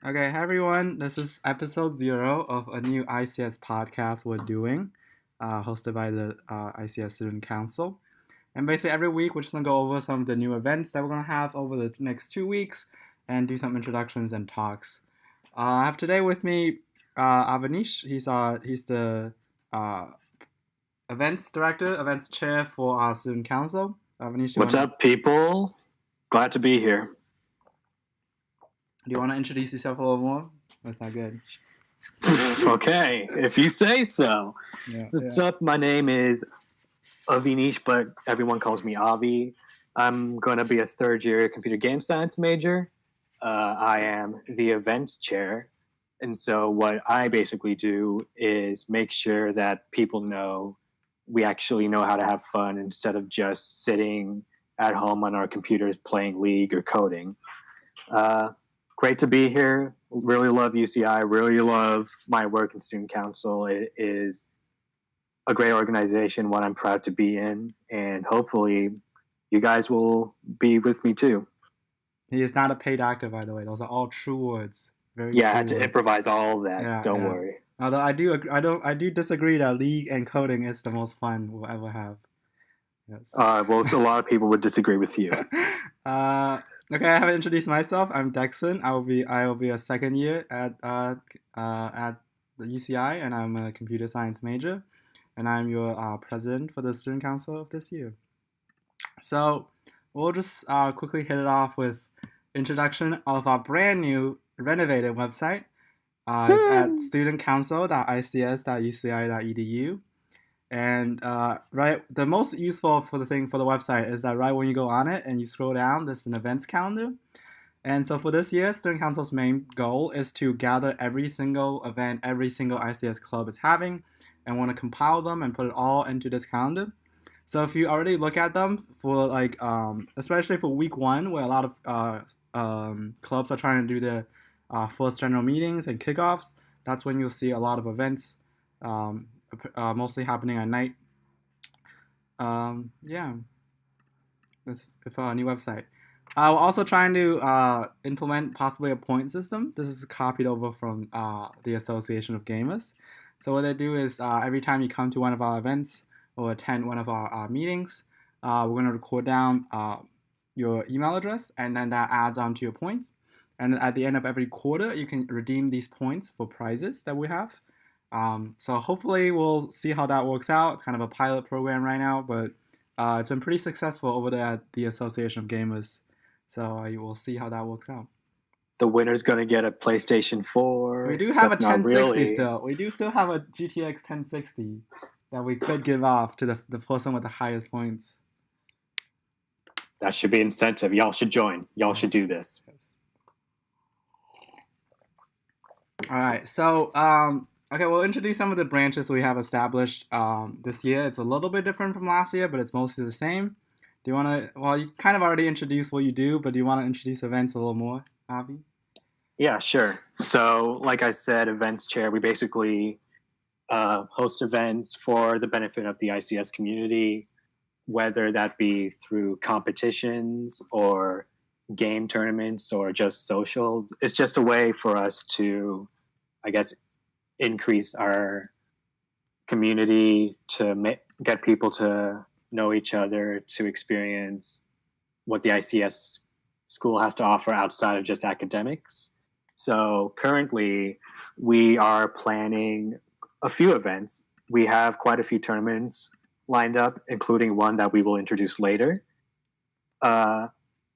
Okay, hi everyone. This is episode 0 of a new ICS podcast we're doing, hosted by the ICS Student Council. And basically, every week we're just going to go over some of the new events that we're going to have over the next 2 weeks and do some introductions and talks. I have today with me Avanish. He's the uh, events director, events chair for our Student Council. Avanish, What's up, people? Glad to be here. Do you want to introduce yourself a little more? That's not good. Okay, if you say so. Yeah, What's up? My name is Avinish, but everyone calls me Avi. I'm going to be a third-year computer game science major. I am the events chair. And so what I basically do is make sure that people know we actually know how to have fun instead of just sitting at home on our computers playing League or coding. Great to be here. Really love UCI. Really love my work in student council. It is a great organization, one I'm proud to be in, and hopefully you guys will be with me too. He is not a paid actor, by the way. Those are all true words. Very I had to improvise all of that. Yeah, don't worry. Although I do disagree that League and coding is the most fun we'll ever have. Yes. Well, so a lot of people would disagree with you. Okay, I haven't introduced myself. I'm Dexon. I will be a second year at the UCI, and I'm a computer science major, and I'm your president for the student council of this year. So we'll just quickly hit it off with introduction of our brand new renovated website. It's at studentcouncil.ics.uci.edu. And the most useful for the website is that right when you go on it and you scroll down, there's an events calendar. And so for this year, Student Council's main goal is to gather every single event every single ICS club is having and want to compile them and put it all into this calendar. So if you already look at them for especially for week 1, where a lot of clubs are trying to do the first general meetings and kickoffs, that's when you'll see a lot of events. Mostly happening at night. That's for our new website. We're also trying to implement possibly a point system. This is copied over from the Association of Gamers. So what they do is every time you come to one of our events or attend one of our meetings, we're going to record down your email address, and then that adds on to your points. And at the end of every quarter, you can redeem these points for prizes that we have. So hopefully we'll see how that works out. It's kind of a pilot program right now, but it's been pretty successful over there at the Association of Gamers. So we'll see how that works out. The winner's going to get a PlayStation 4. We do have a 1060 still. We do still have a GTX 1060 that we could give off to the person with the highest points. That should be incentive. Y'all should join. Y'all should do this. Yes. All right. So, okay, we'll introduce some of the branches we have established this year. It's a little bit different from last year, but it's mostly the same. Do you want to, well, you kind of already introduced what you do, but do you want to introduce events a little more, Avi? Yeah, sure. So, like I said, events chair, we basically host events for the benefit of the ICS community, whether that be through competitions or game tournaments or just socials. It's just a way for us to, I guess, increase our community, to get people to know each other, to experience what the ICS school has to offer outside of just academics. So currently we are planning a few events. We have quite a few tournaments lined up, including one that we will introduce later.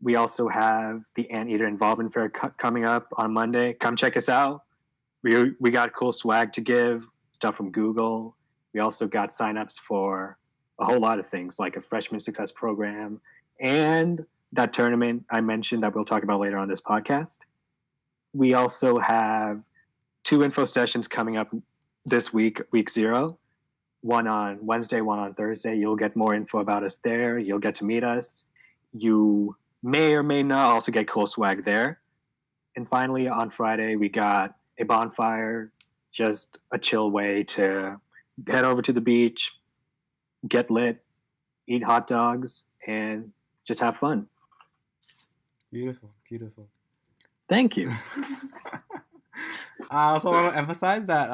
We also have the Anteater Involvement Fair coming up on Monday. Come check us out. We got cool swag to give, stuff from Google. We also got signups for a whole lot of things, like a freshman success program and that tournament I mentioned that we'll talk about later on this podcast. We also have 2 info sessions coming up this week, week 0. One on Wednesday, one on Thursday. You'll get more info about us there. You'll get to meet us. You may or may not also get cool swag there. And finally, on Friday, we got a bonfire, just a chill way to head over to the beach, get lit, eat hot dogs, and just have fun. Beautiful, beautiful. Thank you. I also want to emphasize that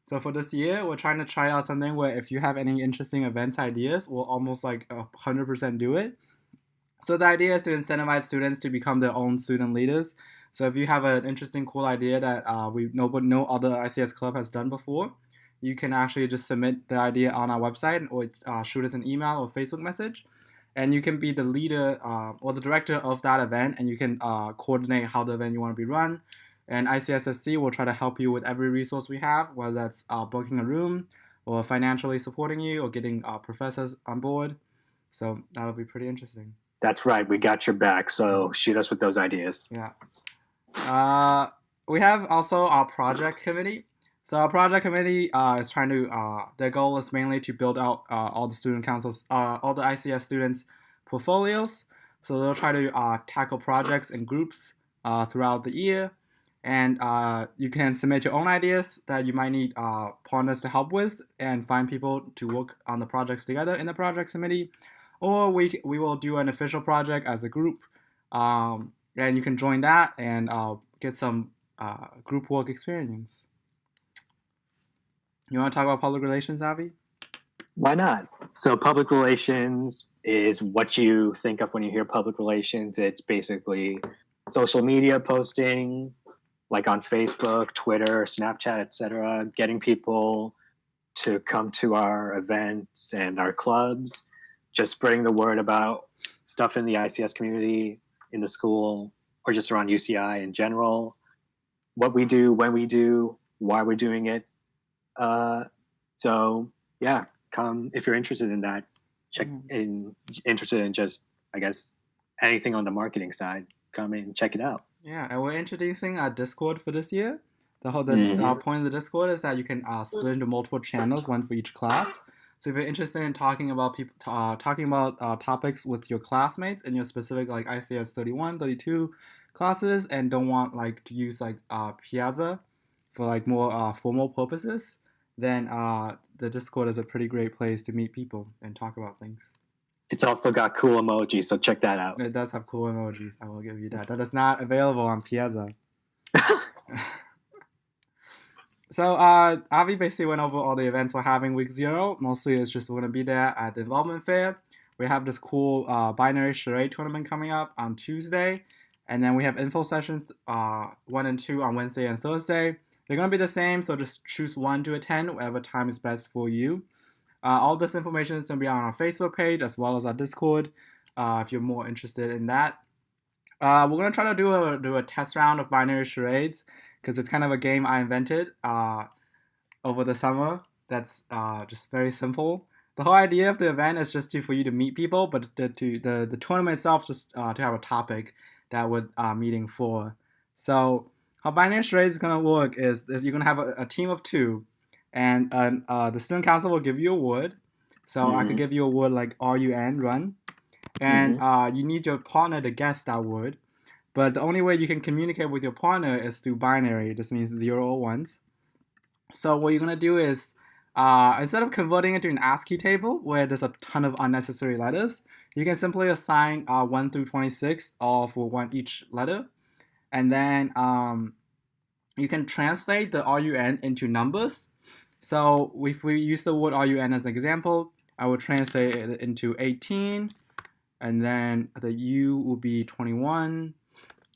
so for this year, we're trying to try out something where if you have any interesting events ideas, we'll almost like 100% do it. So the idea is to incentivize students to become their own student leaders. So if you have an interesting, cool idea that no other ICS club has done before, you can actually just submit the idea on our website or shoot us an email or Facebook message. And you can be the leader or the director of that event, and you can coordinate how the event you want to be run. And ICSSC will try to help you with every resource we have, whether that's booking a room or financially supporting you or getting professors on board. So that'll be pretty interesting. That's right. We got your back. So shoot us with those ideas. Yeah. We have also our project committee. So our project committee is trying to, their goal is mainly to build out all the student councils, all the ICS students' portfolios. So they'll try to tackle projects in groups throughout the year. And you can submit your own ideas that you might need partners to help with and find people to work on the projects together in the project committee. Or we will do an official project as a group. And you can join that and get some group work experience. You want to talk about public relations, Avi? Why not? So public relations is what you think of when you hear public relations. It's basically social media posting, like on Facebook, Twitter, Snapchat, etc., getting people to come to our events and our clubs, just spreading the word about stuff in the ICS community, in the school, or just around UCI in general, what we do, when we do, why we're doing it. So yeah, come if you're interested in that. Interested in just, I guess, anything on the marketing side. Come in, check it out. Yeah, and we're introducing a Discord for this year. The point of the Discord is that you can split into multiple channels, one for each class. So if you're interested in talking about topics with your classmates in your specific like ICS 31, 32 classes, and don't want like to use like Piazza for like more formal purposes, then the Discord is a pretty great place to meet people and talk about things. It's also got cool emojis, so check that out. It does have cool emojis. I will give you that. That is not available on Piazza. So Avi basically went over all the events we're having week 0. Mostly it's just we're going to be there at the involvement fair. We have this cool binary charade tournament coming up on Tuesday. And then we have info sessions 1 and 2 on Wednesday and Thursday. They're going to be the same, so just choose one to attend, whatever time is best for you. All this information is going to be on our Facebook page as well as our Discord if you're more interested in that. We're going to try to do a test round of binary charades because it's kind of a game I invented over the summer that's just very simple. The whole idea of the event is just for you to meet people, but the tournament itself just to have a topic that we're meeting for. So how binary charades is going to work is you're going to have a team of 2. And the student council will give you a word. So I could give you a word like RUN, run. And you need your partner to guess that word. But the only way you can communicate with your partner is through binary. This means 0 or 1s. So what you're going to do is, instead of converting it to an ASCII table where there's a ton of unnecessary letters, you can simply assign 1 through 26, all for each letter. And then you can translate the RUN into numbers. So if we use the word RUN as an example, I would translate it into 18, and then the U will be 21,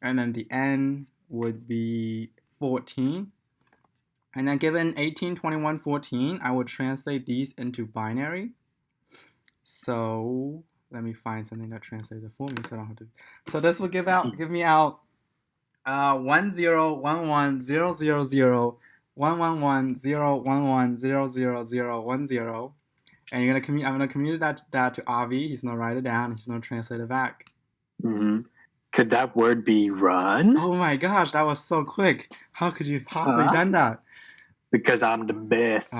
and then the N would be 14. And then given 18, 21, 14, I would translate these into binary. So let me find something that translates it for me so I don't have to. So this will give me out 10 11 000 111 011 00010, and I'm gonna communicate that to Avi. He's gonna write it down. He's gonna translate it back. Could that word be run? Oh my gosh, that was so quick! How could you possibly done that? Because I'm the best.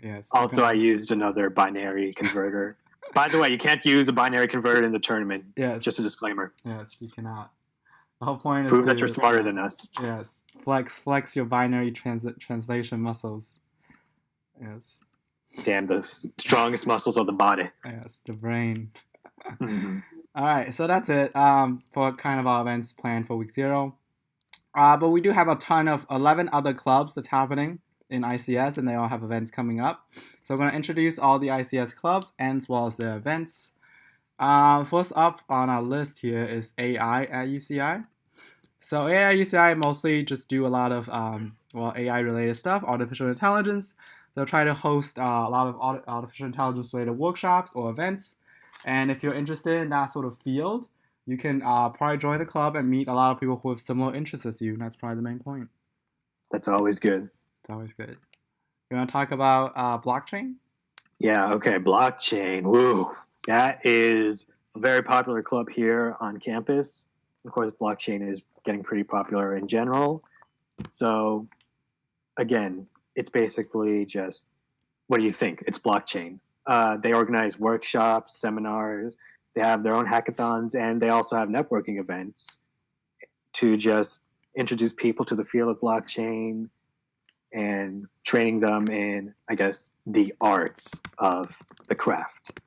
Yes. Also, I used another binary converter. By the way, you can't use a binary converter in the tournament. Yes. Just a disclaimer. Yes, you cannot. The whole point is prove that you're smarter than us. Yes, flex your binary translation muscles. Yes. Damn, the strongest muscles of the body. Yes, the brain. All right, so that's it for kind of our events planned for week 0. But we do have a ton of 11 other clubs that's happening in ICS, and they all have events coming up. So I'm going to introduce all the ICS clubs as well as their events. First up on our list here is AI at UCI. So AI at UCI mostly just do a lot of AI related stuff, artificial intelligence. They'll try to host a lot of artificial intelligence related workshops or events. And if you're interested in that sort of field, you can probably join the club and meet a lot of people who have similar interests as you. And that's probably the main point. That's always good. It's always good. You want to talk about blockchain? Yeah, okay. Blockchain. Woo. That is a very popular club here on campus. Of course, blockchain is getting pretty popular in general. So, again, it's basically just, what do you think? It's blockchain. They organize workshops, seminars, they have their own hackathons, and they also have networking events to just introduce people to the field of blockchain and training them in, I guess, the arts of the craft.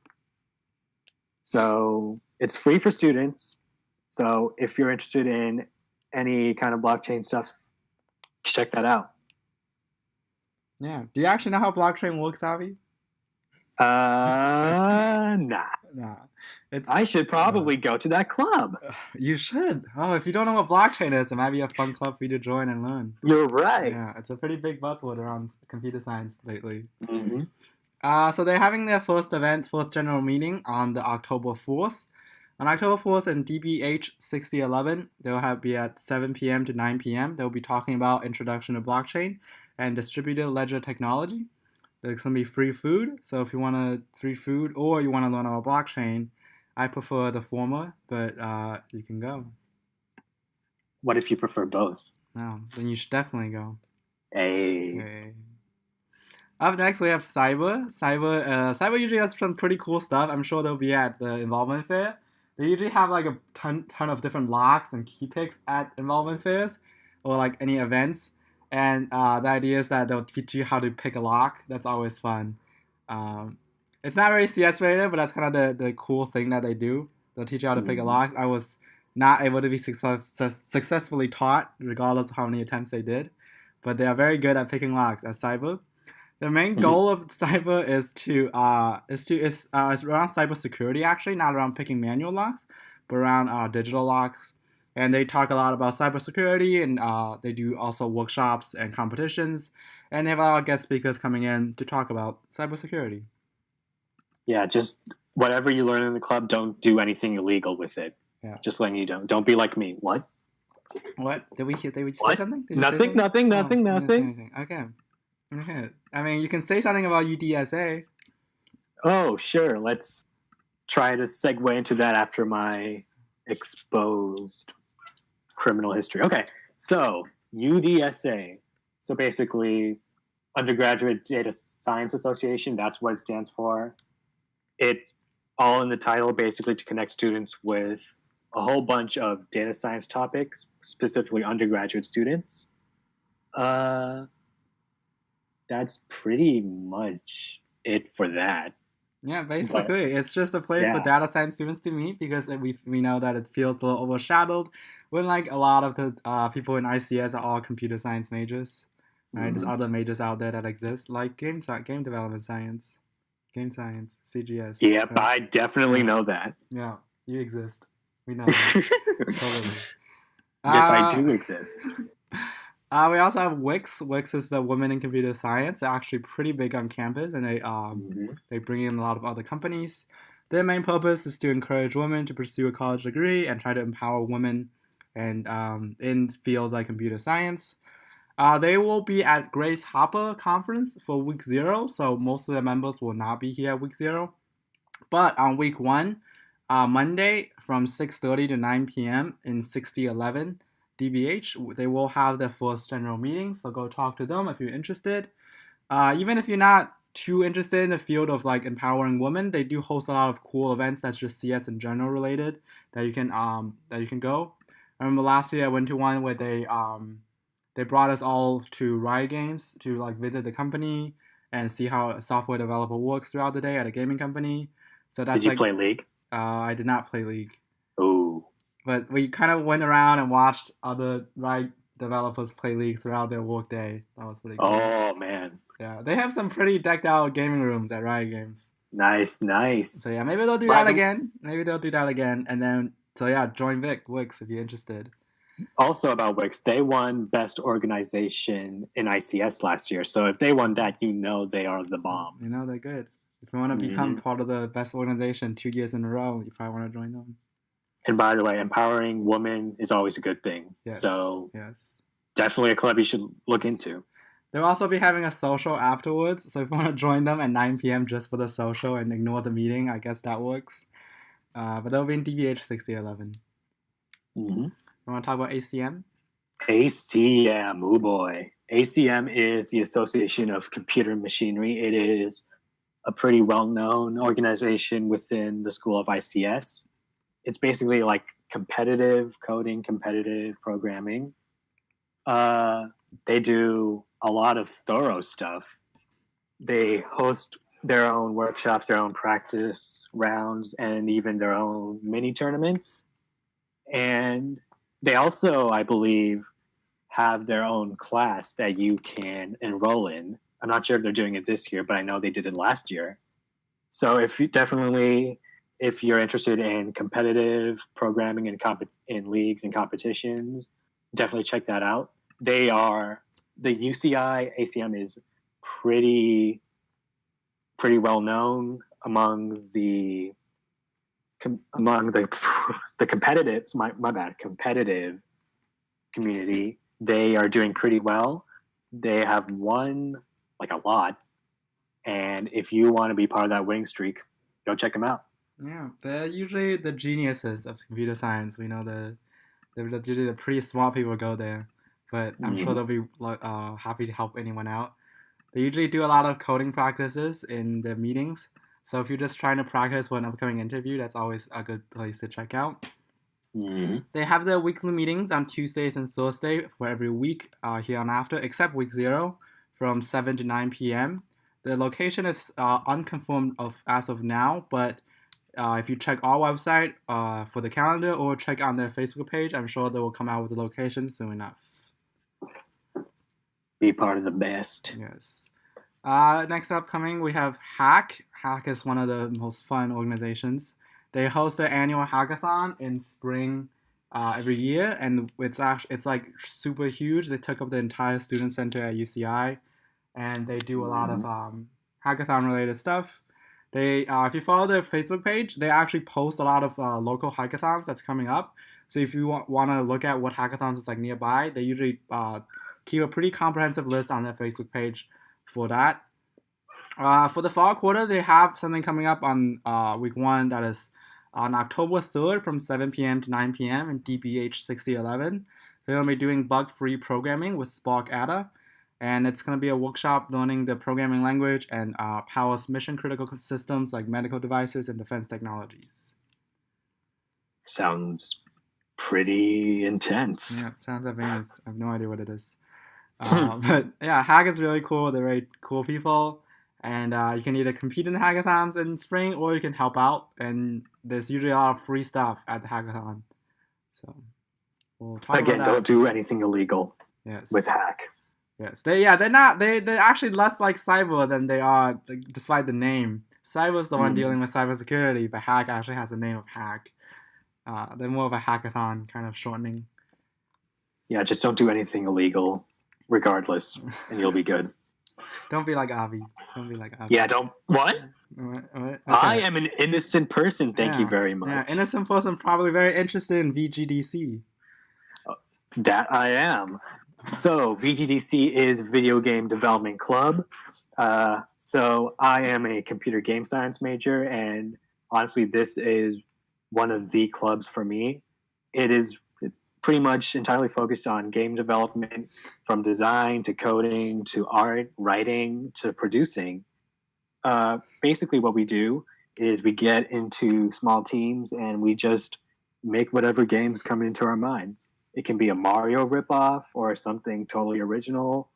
So it's free for students. So if you're interested in any kind of blockchain stuff, check that out. Yeah. Do you actually know how blockchain works, Avi? Nah. I should probably go to that club. You should. Oh, if you don't know what blockchain is, it might be a fun club for you to join and learn. You're right. Yeah, it's a pretty big buzzword around computer science lately. Mm-hmm. So they're having their first general meeting on the October 4th. On October 4th in DBH 6011, they'll be at 7 p.m. to 9 p.m. They'll be talking about introduction to blockchain and distributed ledger technology. There's going to be free food. So if you want free food or you want to learn about blockchain, I prefer the former, but you can go. What if you prefer both? No, then you should definitely go. Hey. Up next, we have Cyber. Cyber usually has some pretty cool stuff. I'm sure they'll be at the Involvement Fair. They usually have like a ton of different locks and key picks at Involvement Fairs or like any events. And the idea is that they'll teach you how to pick a lock. That's always fun. It's not very CS rated, but that's kind of the cool thing that they do. They'll teach you how to pick a lock. I was not able to be successfully taught, regardless of how many attempts they did. But they are very good at picking locks at Cyber. The main goal of Cyber is around cybersecurity, actually, not around picking manual locks, but around digital locks. And they talk a lot about cybersecurity, and they do also workshops and competitions. And they have a lot of guest speakers coming in to talk about cybersecurity. Yeah, just whatever you learn in the club, don't do anything illegal with it. Yeah. Just letting you know. Don't be like me. What? Did we say something? Nothing. Okay. I mean, you can say something about UDSA. Oh, sure. Let's try to segue into that after my exposed criminal history. Okay, so UDSA. So basically, Undergraduate Data Science Association, that's what it stands for. It's all in the title, basically to connect students with a whole bunch of data science topics, specifically undergraduate students. That's pretty much it for that. Yeah, basically, it's just a place for data science students to meet because we know that it feels a little overshadowed when like a lot of the people in ICS are all computer science majors. Right? There's other majors out there that exist like game development science, game science, CGS. Yep, I definitely know that. Yeah, you exist. We know that. Totally. Yes, I do exist. We also have Wix. Wix is the Women in Computer Science. They're actually pretty big on campus, and they bring in a lot of other companies. Their main purpose is to encourage women to pursue a college degree and try to empower women and in fields like computer science. They will be at Grace Hopper Conference for week 0, so most of the members will not be here at week 0. But on week 1, Monday from 6:30 to 9 p.m. in 6011 DBH, they will have their first general meeting, so go talk to them if you're interested. Even if you're not too interested in the field of like empowering women, they do host a lot of cool events that's just CS in general related that you can go. I remember last year I went to one where they brought us all to Riot Games to like visit the company and see how a software developer works throughout the day at a gaming company. So that's Did you play League? I did not play League. Oh. But we kind of went around and watched other Riot developers play League throughout their workday. That was pretty cool. Oh man, Yeah, they have some pretty decked out gaming rooms at Riot Games. nice. So yeah, maybe they'll do that again. And then join Wix if you're interested. Also about Wix, they won Best Organization in ICS last year. So if they won that, they are the bomb. They're good. If you want to become part of the best organization 2 years in a row, you probably want to join them. And by the way, empowering women is always a good thing. Yes. So definitely a club you should look into. They'll also be having a social afterwards. So if you want to join them at 9 p.m. just for the social and ignore the meeting, I guess that works. But they'll be in DBH 6011. Mm-hmm. You want to talk about ACM? ACM, oh boy. ACM is the Association of Computer Machinery. It is a pretty well-known organization within the School of ICS. It's basically like competitive coding, competitive programming. They do a lot of thorough stuff. They host their own workshops, their own practice rounds, and even their own mini tournaments. And they also, I believe, have their own class that you can enroll in. I'm not sure if they're doing it this year, but I know they did it last year. So if you're interested in competitive programming in leagues and competitions, definitely check that out. The UCI ACM is pretty well known among the competitive competitive community. They are doing pretty well. They have won a lot, and if you want to be part of that winning streak, go check them out. Yeah, they're usually the geniuses of computer science. We know they're usually the pretty smart people go there, but I'm sure they'll be happy to help anyone out. They usually do a lot of coding practices in the meetings. So if you're just trying to practice for an upcoming interview, that's always a good place to check out. Mm-hmm. They have their weekly meetings on Tuesdays and Thursdays for every week here on after, except week 0 from 7 to 9 p.m. The location is unconfirmed as of now, but if you check our website for the calendar or check on their Facebook page, I'm sure they will come out with the location soon enough. Be part of the best. Yes. Next upcoming, we have Hack. Hack is one of the most fun organizations. They host their annual hackathon in spring every year, and it's like super huge. They took up the entire student center at UCI, and they do a lot of hackathon related stuff. They if you follow their Facebook page, they actually post a lot of local hackathons that's coming up. So if you want to look at what hackathons is like nearby, they usually keep a pretty comprehensive list on their Facebook page for that. For the fall quarter, they have something coming up on week 1 that is on October 3rd from 7 p.m. to 9 p.m. in DBH 6011. They're going to be doing bug-free programming with Spark Ada, and it's going to be a workshop learning the programming language and powers mission-critical systems like medical devices and defense technologies. Sounds pretty intense. Yeah, sounds advanced. I have no idea what it is. But yeah, Hack is really cool. They're very cool people. And you can either compete in the hackathons in spring or you can help out. And there's usually a lot of free stuff at the hackathon. So we'll talk about that. Don't do anything illegal with Hack. Yes. They're actually less like Cyber than they are, despite the name. Cyber's the one dealing with cybersecurity, but Hack actually has the name of Hack. They're more of a hackathon kind of shortening. Yeah, just don't do anything illegal regardless, and you'll be good. Don't be like Avi. Yeah, don't. What? Okay. I am an innocent person. Thank you very much. Yeah, innocent person, probably very interested in VGDC. That I am. So VGDC is Video Game Development Club. So I am a computer game science major, and honestly, this is one of the clubs for me. It is pretty much entirely focused on game development, from design to coding to art, writing to producing. Basically what we do is we get into small teams and we just make whatever games come into our minds. It can be a Mario ripoff or something totally original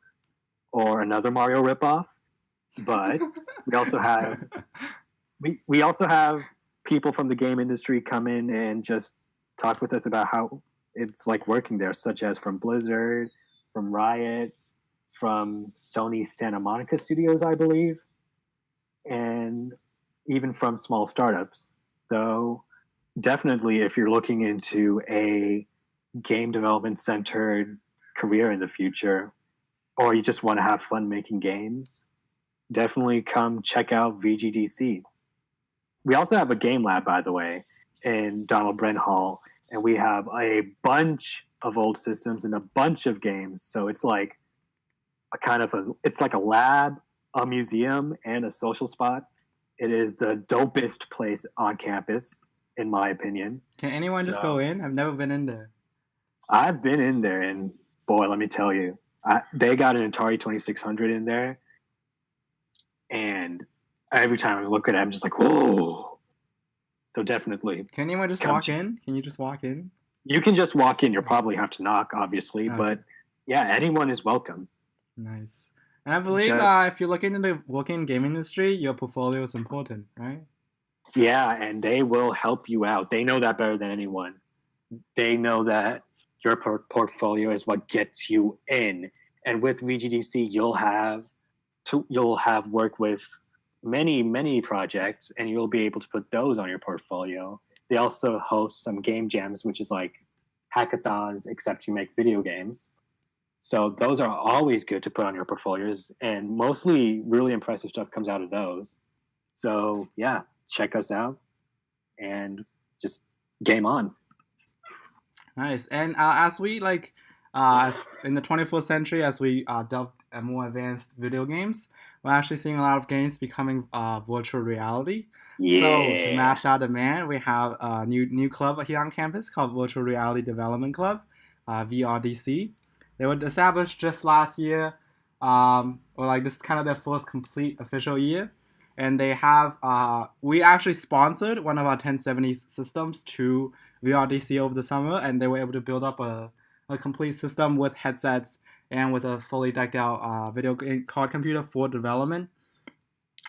or another Mario ripoff. But we also have people from the game industry come in and just talk with us about how it's like working there, such as from Blizzard, from Riot, from Sony Santa Monica Studios, I believe, and even from small startups. So definitely, if you're looking into a game development centered career in the future, or you just want to have fun making games, definitely come check out VGDC. We also have a game lab, by the way, in Donald Brent Hall, and we have a bunch of old systems and a bunch of games. So it's like it's like a lab, a museum, and a social spot. It is the dopest place on campus, in my opinion. Can anyone just go in? I've never been in there. I've been in there, and boy, let me tell you, they got an Atari 2600 in there, and every time I look at it, I'm just like, whoa. So definitely. Can anyone just walk in? Can you just walk in? You can just walk in. You'll probably have to knock, obviously, but yeah, anyone is welcome. Nice. And I believe if you're looking into working in the game industry, your portfolio is important, right? Yeah, and they will help you out. They know that better than anyone. They know that your portfolio is what gets you in. And with VGDC, you'll have work with many projects, and you'll be able to put those on your portfolio. They also host some game jams, which is like hackathons, except you make video games. So those are always good to put on your portfolios, and mostly really impressive stuff comes out of those. So yeah, check us out and just game on. Nice. And as we in the 21st century, as we delve at more advanced video games, we're actually seeing a lot of games becoming virtual reality. Yeah. So to match our demand, we have a new club here on campus called Virtual Reality Development Club, VRDC. They were established just last year, this is kind of their first complete official year. And they have, we actually sponsored one of our 1070 systems to VRDC over the summer, and they were able to build up a complete system with headsets and with a fully decked out video card computer for development.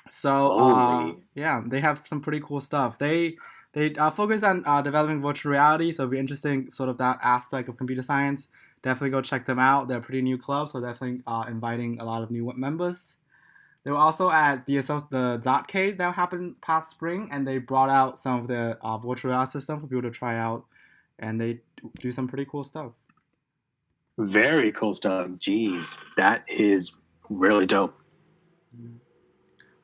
So, they have some pretty cool stuff. They focus on developing virtual reality, so if you're interested in sort of that aspect of computer science, definitely go check them out. They're a pretty new club, so definitely inviting a lot of new members. They were also at the Zotcade that happened past spring, and they brought out some of their virtual reality system for people to try out, and they do some pretty cool stuff. Very cool stuff. Jeez, that is really dope.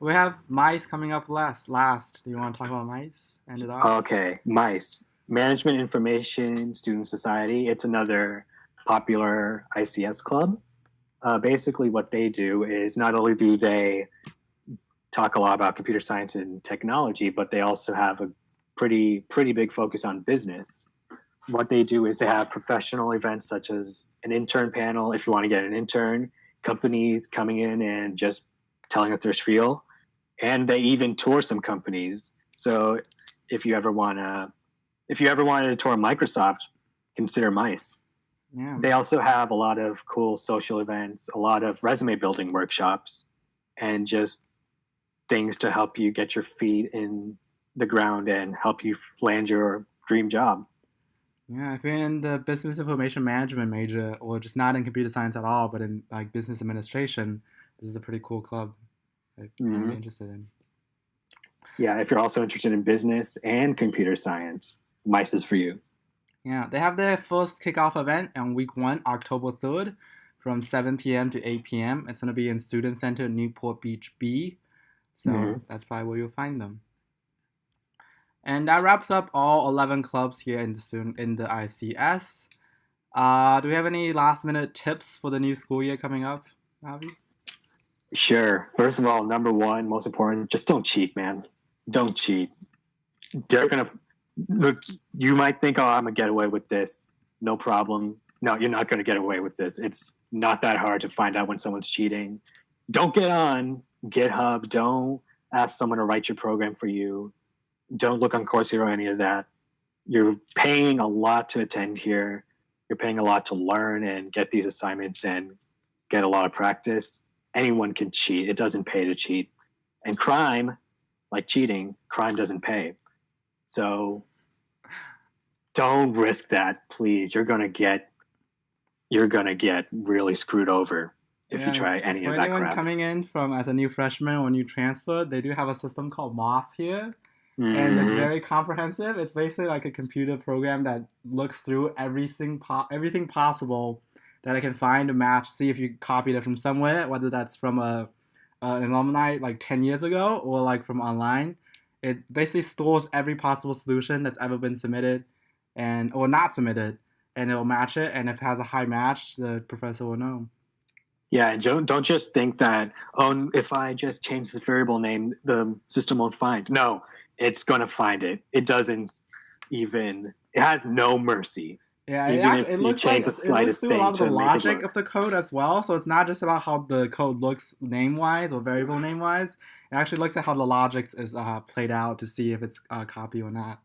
We have MICE coming up last. Do you want to talk about MICE? End it off? Okay, MICE, Management Information Student Society. It's another popular ICS club. Basically, what they do is not only do they talk a lot about computer science and technology, but they also have a pretty big focus on business. What they do is they have professional events such as an intern panel, if you want to get an intern, companies coming in and just telling us their spiel, and they even tour some companies. So if you ever wanted to tour Microsoft, consider MICE. Yeah. They also have a lot of cool social events, a lot of resume building workshops, and just things to help you get your feet in the ground and help you land your dream job. Yeah, if you're in the business information management major, or just not in computer science at all, but in like business administration, this is a pretty cool club that you'd be interested in. Yeah, if you're also interested in business and computer science, MICE is for you. Yeah, they have their first kickoff event on week 1, October 3rd, from 7 p.m. to 8 p.m. It's going to be in Student Center, Newport Beach B. So that's probably where you'll find them. And that wraps up all 11 clubs here in the ICS. Do we have any last-minute tips for the new school year coming up, Avi? Sure. First of all, number one, most important, just don't cheat, man. Don't cheat. You might think, oh, I'm going to get away with this. No problem. No, you're not going to get away with this. It's not that hard to find out when someone's cheating. Don't get on GitHub. Don't ask someone to write your program for you. Don't look on Coursera or any of that. You're paying a lot to attend here. You're paying a lot to learn and get these assignments and get a lot of practice. Anyone can cheat. It doesn't pay to cheat. And crime, like cheating, crime doesn't pay. So don't risk that, please. You're going to get you're gonna get really screwed over if you Yeah, try any for of that anyone crap. coming in from as a new freshman or new transfer, they do have a system called MOS here, and it's Hmm. very comprehensive. It's basically like a computer program that looks through everything possible that I can find to match, see if you copied it from somewhere, whether that's from an alumni like 10 years ago or like from online. It basically stores every possible solution that's ever been submitted and or not submitted, and it'll match it. And if it has a high match, the professor will know. Yeah, and don't just think that, oh, if I just change this variable name, the system won't find. No, it's gonna find it. It doesn't even. It has no mercy, Yeah, even if it you looks like change the it looks slightest through a thing lot of the to make it logic work. of the code as well. So it's not just about how the code looks name wise or variable name wise. It actually looks at how the logic is played out to see if it's a copy or not.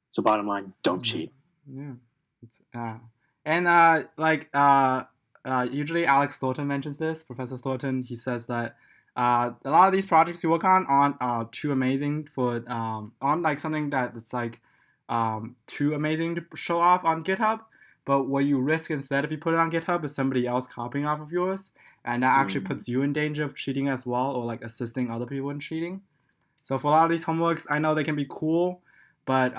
So bottom line, don't Yeah, cheat. yeah. It's, and usually Alex Thornton mentions this. Professor Thornton, he says that a lot of these projects you work on aren't too amazing for on like something that's like too amazing to show off on GitHub. But what you risk instead if you put it on GitHub is somebody else copying off of yours, and that actually Mm. puts you in danger of cheating as well, or like assisting other people in cheating. So for a lot of these homeworks, I know they can be cool, but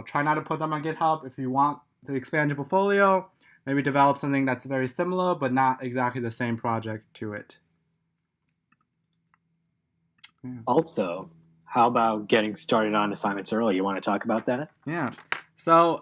try not to put them on GitHub. If you want to expand your portfolio, maybe develop something that's very similar, but not exactly the same project to it. Yeah. Also, how about getting started on assignments early? You want to talk about that? Yeah. So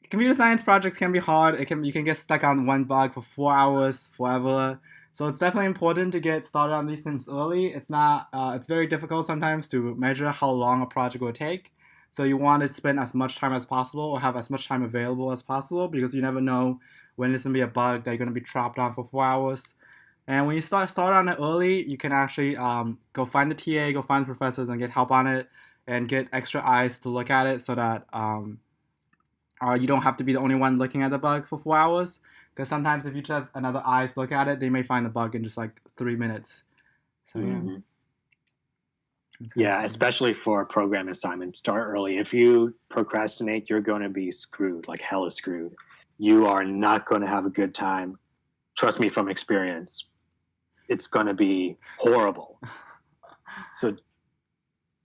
computer science projects can be hard. You can get stuck on one bug for 4 hours forever. So it's definitely important to get started on these things early. It's very difficult sometimes to measure how long a project will take. So you want to spend as much time as possible or have as much time available as possible because you never know when there's gonna be a bug that you're gonna be trapped on for 4 hours. And when you start on it early, you can actually go find the TA, go find the professors, and get help on it, and get extra eyes to look at it so that you don't have to be the only one looking at the bug for 4 hours. Because sometimes if you just have another eyes look at it, they may find the bug in just like 3 minutes. So yeah. Mm-hmm. Yeah, especially for program assignments, start early. If you procrastinate, you're going to be screwed, like hella screwed. You are not going to have a good time. Trust me from experience. It's going to be horrible. So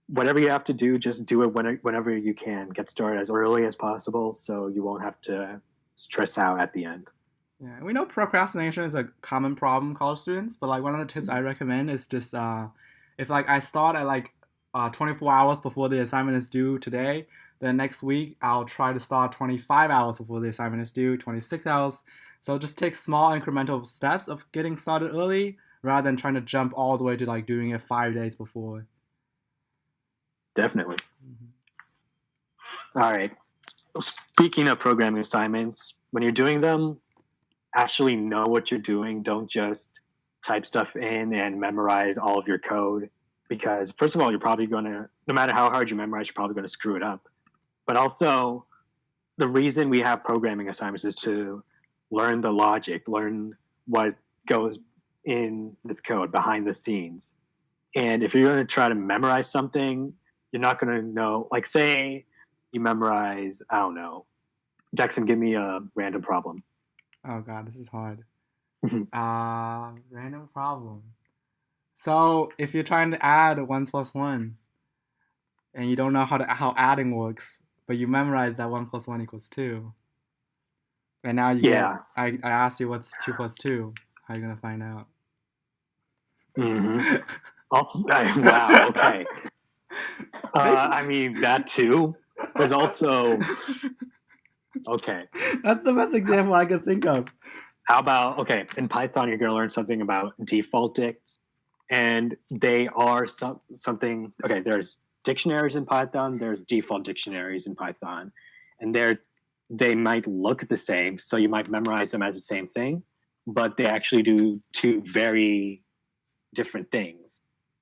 whatever you have to do, just do it whenever you can. Get started as early as possible so you won't have to stress out at the end. Yeah, we know procrastination is a common problem college students, but like one of the tips I recommend is just if like I start at like 24 hours before the assignment is due today, then next week I'll try to start 25 hours before the assignment is due, 26 hours. So just take small incremental steps of getting started early rather than trying to jump all the way to like doing it 5 days before. Definitely. All right. Speaking of programming assignments, when you're doing them, actually know what you're doing. Don't just type stuff in and memorize all of your code. Because, first of all, you're probably going to, no matter how hard you memorize, you're probably going to screw it up. But also, the reason we have programming assignments is to learn the logic, learn what goes in this code behind the scenes. And if you're going to try to memorize something, you're not going to know. Like, say you memorize, I don't know, Jackson, give me a random problem. Oh god, this is hard. Random problem. So if you're trying to add 1 plus 1 and you don't know how adding works, but you memorize that 1 plus 1 equals 2, and now you Yeah. I asked you what's 2 plus 2. How are you gonna find out? Mm-hmm. Also, wow. Okay. I mean that too. There's also okay. That's the best example I could think of. How about okay? In Python, you're going to learn something about default dicts, and they are something. Okay, there's dictionaries in Python. There's default dictionaries in Python, and they might look the same, so you might memorize them as the same thing, but they actually do two very different things.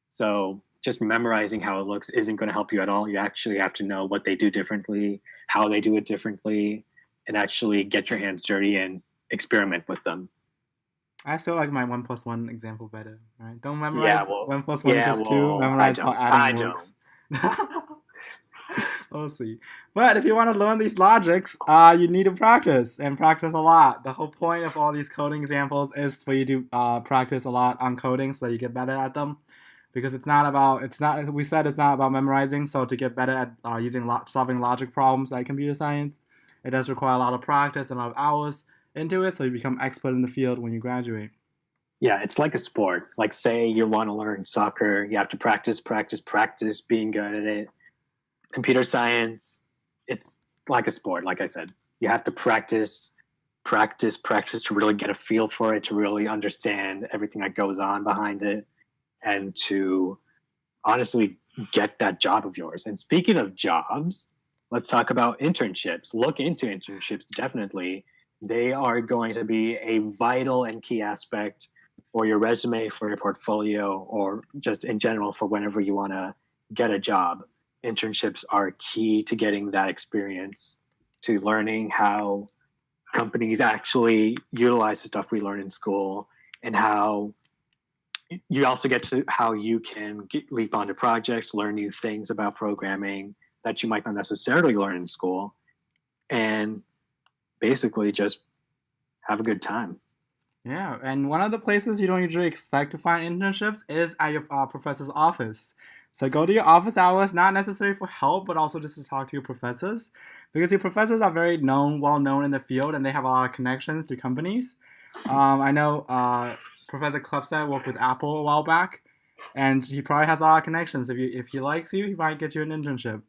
So just memorizing how it looks isn't going to help you at all. You actually have to know what they do differently, how they do it differently, and actually get your hands dirty and experiment with them. I still like my 1 plus 1 example better. Right? Don't memorize 1 plus 1 equals 2. Well, Memorize how adding works. We'll see. But if you want to learn these logics, you need to practice and practice a lot. The whole point of all these coding examples is for you to practice a lot on coding so that you get better at them. Because we said it's not about memorizing. So to get better at solving logic problems like computer science, it does require a lot of practice and a lot of hours into it. So you become expert in the field when you graduate. Yeah, it's like a sport. Like, say you want to learn soccer, you have to practice being good at it. Computer science, it's like a sport, like I said. You have to practice to really get a feel for it, to really understand everything that goes on behind it, and to honestly get that job of yours. And speaking of jobs, let's talk about internships. Look into internships, definitely. They are going to be a vital and key aspect for your resume, for your portfolio, or just in general for whenever you want to get a job. Internships are key to getting that experience, to learning how companies actually utilize the stuff we learn in school, and how you also get to how you can leap onto projects, learn new things about programming that you might not necessarily learn in school, and basically just have a good time. Yeah, and one of the places you don't usually expect to find internships is at your professor's office. So go to your office hours, not necessarily for help, but also just to talk to your professors, because your professors are very well known in the field, and they have a lot of connections to companies. I know Professor Klefstedt worked with Apple a while back, and he probably has a lot of connections. If he likes you, he might get you an internship.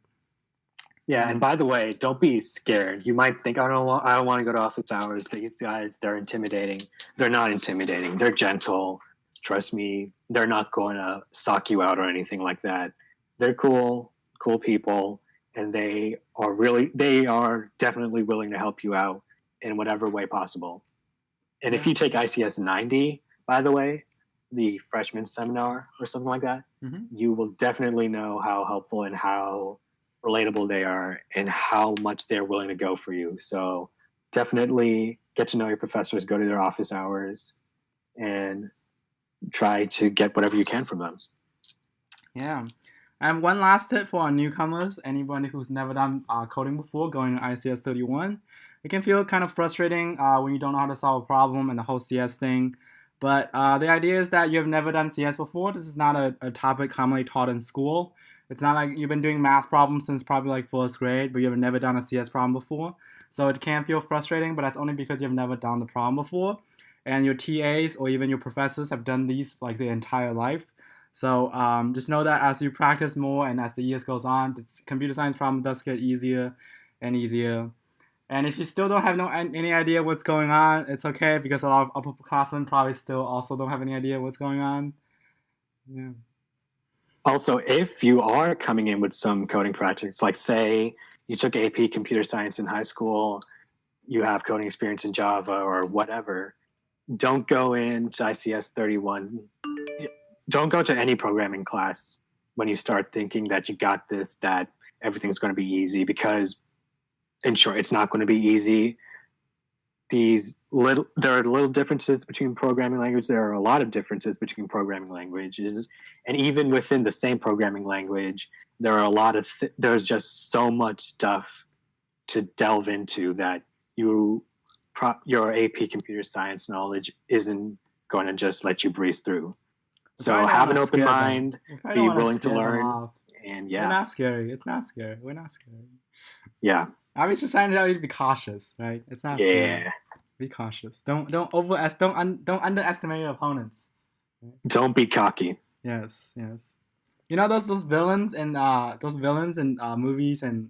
Yeah, and by the way, don't be scared. You might think, I don't want to go to office hours. These guys, they're intimidating. They're not intimidating. They're gentle. Trust me, they're not going to suck you out or anything like that. They're cool people, and they are definitely willing to help you out in whatever way possible. And if you take ICS 90, by the way, the freshman seminar or something like that, you will definitely know how helpful and how relatable they are and how much they're willing to go for you. So definitely get to know your professors, go to their office hours, and try to get whatever you can from them. Yeah. And one last tip for our newcomers, anybody who's never done coding before, going to ICS 31, it can feel kind of frustrating when you don't know how to solve a problem and the whole CS thing. But the idea is that you have never done CS before. This is not a topic commonly taught in school. It's not like you've been doing math problems since probably like first grade, but you've never done a CS problem before. So it can feel frustrating, but that's only because you've never done the problem before. And your TAs or even your professors have done these like their entire life. So just know that as you practice more and as the years goes on, the computer science problem does get easier and easier. And if you still don't have any idea what's going on, it's okay, because a lot of upperclassmen probably still also don't have any idea what's going on. Yeah. Also, if you are coming in with some coding projects, like say you took AP computer science in high school, you have coding experience in Java or whatever, don't go into ICS 31. Don't go to any programming class when you start thinking that you got this, that everything's going to be easy, because in short, it's not going to be easy. There are little differences between programming languages. There are a lot of differences between programming languages, and even within the same programming language, there are a lot of there's just so much stuff to delve into that your AP computer science knowledge isn't going to just let you breeze through. So have an open mind, be willing to learn, and yeah, we're not scary. It's not scary. We're not scary. Yeah. I was just trying to tell you to be cautious, right? It's not scary. Be cautious. Don't underestimate your opponents. Don't be cocky. Yes. You know those villains in movies and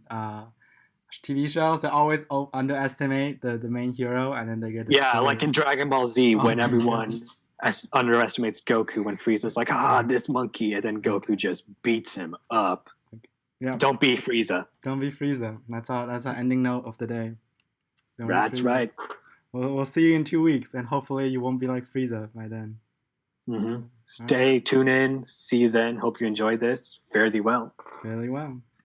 TV shows that always underestimate the main hero, and then they get destroyed. Yeah, like in Dragon Ball Z, when everyone underestimates Goku, when Frieza's like, this monkey, and then Goku just beats him up. Yeah. Don't be Frieza. Don't be Frieza. That's our ending note of the day. That's right. We'll see you in 2 weeks, and hopefully you won't be like Frieza by then. Tune in. See you then. Hope you enjoyed this. Fare thee well. Fare thee well.